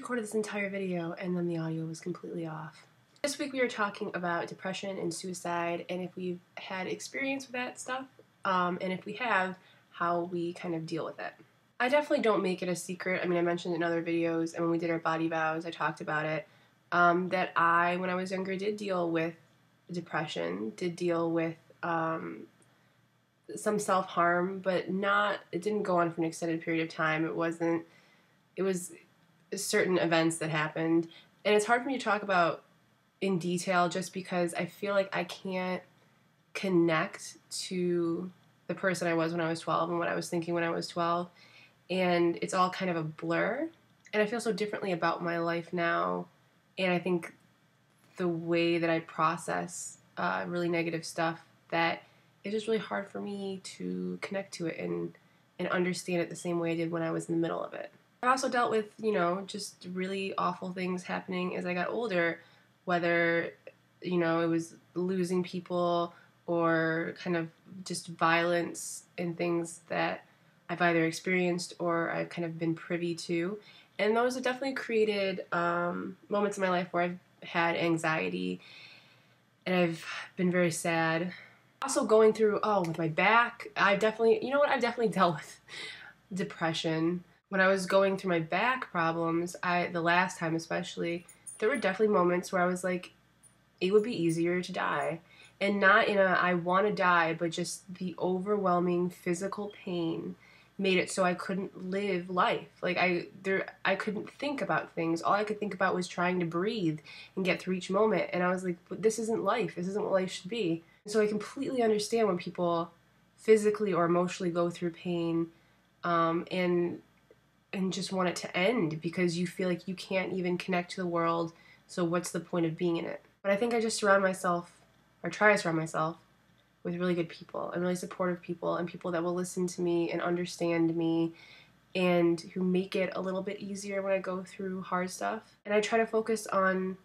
recorded this entire video and then the audio was completely off. This week we are talking about depression and suicide and if we've had experience with that stuff, and if we have, how we kind of deal with it. I definitely don't make it a secret. I mean, I mentioned in other videos, and when we did our body vows, I talked about it, that I, when I was younger, did deal with depression, did deal with some self-harm, but it didn't go on for an extended period of time. It was certain events that happened, and it's hard for me to talk about in detail just because I feel like I can't connect to the person I was when I was 12 and what I was thinking when I was 12, and it's all kind of a blur, and I feel so differently about my life now, and I think the way that I process really negative stuff, that it's just really hard for me to connect to it and understand it the same way I did when I was in the middle of it. I also dealt with, just really awful things happening as I got older, whether, it was losing people or kind of just violence and things that I've either experienced or I've kind of been privy to. And those have definitely created moments in my life where I've had anxiety and I've been very sad. Also going through, with my back, I've definitely dealt with depression. When I was going through my back problems, the last time especially, there were definitely moments where I was like, it would be easier to die. And not in a I want to die, but just the overwhelming physical pain made it so I couldn't live life. Like I couldn't think about things. All I could think about was trying to breathe and get through each moment. And I was like, but this isn't life. This isn't what life should be. And so I completely understand when people physically or emotionally go through pain, and just want it to end because you feel like you can't even connect to the world, so what's the point of being in it? But I think I just try to surround myself with really good people and really supportive people and people that will listen to me and understand me and who make it a little bit easier when I go through hard stuff. And I try to focus on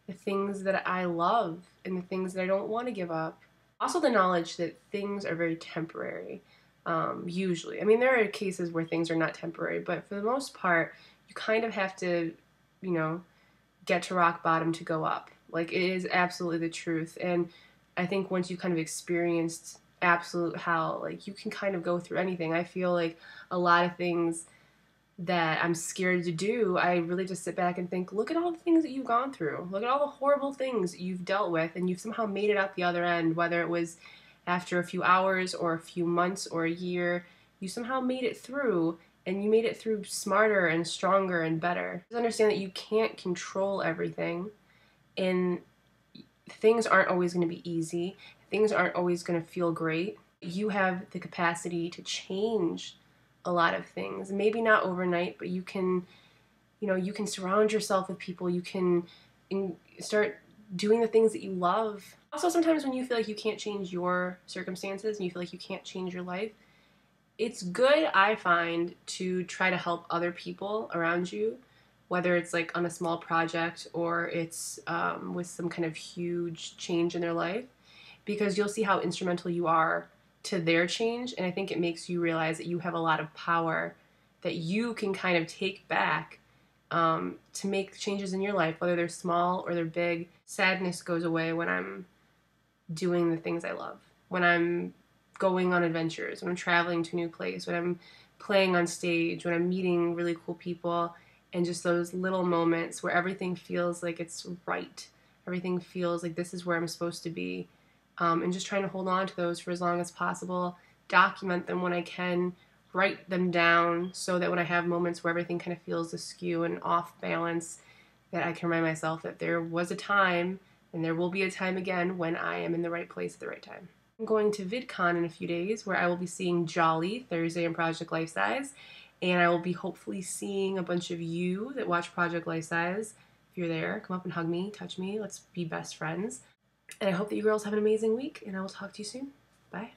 the things that I love and the things that I don't want to give up. Also the knowledge that things are very temporary. Usually. I mean, there are cases where things are not temporary, but for the most part, you kind of have to, get to rock bottom to go up. Like, it is absolutely the truth. And I think once you kind of experienced absolute hell, like, you can kind of go through anything. I feel like a lot of things that I'm scared to do, I really just sit back and think, look at all the things that you've gone through. Look at all the horrible things you've dealt with, and you've somehow made it out the other end, whether it was after a few hours or a few months or a year. You somehow made it through, and you made it through smarter and stronger and better. Just understand that you can't control everything, and things aren't always going to be easy. Things aren't always going to feel great. You have the capacity to change a lot of things. Maybe not overnight, but you can surround yourself with people. You can start doing the things that you love. Also, sometimes when you feel like you can't change your circumstances and you feel like you can't change your life, it's good, I find, to try to help other people around you, whether it's like on a small project or it's with some kind of huge change in their life, because you'll see how instrumental you are to their change, and I think it makes you realize that you have a lot of power that you can kind of take back to make changes in your life, whether they're small or they're big. Sadness goes away when I'm doing the things I love, when I'm going on adventures, when I'm traveling to a new place, when I'm playing on stage, when I'm meeting really cool people, and just those little moments where everything feels like it's right. Everything feels like this is where I'm supposed to be. And just trying to hold on to those for as long as possible, document them when I can, write them down so that when I have moments where everything kind of feels askew and off balance, that I can remind myself that there was a time and there will be a time again when I am in the right place at the right time. I'm going to VidCon in a few days where I will be seeing Jolly Thursday and Project Life Size, and I will be hopefully seeing a bunch of you that watch Project Life Size. If you're there, come up and hug me, touch me, let's be best friends. And I hope that you girls have an amazing week, and I will talk to you soon. Bye.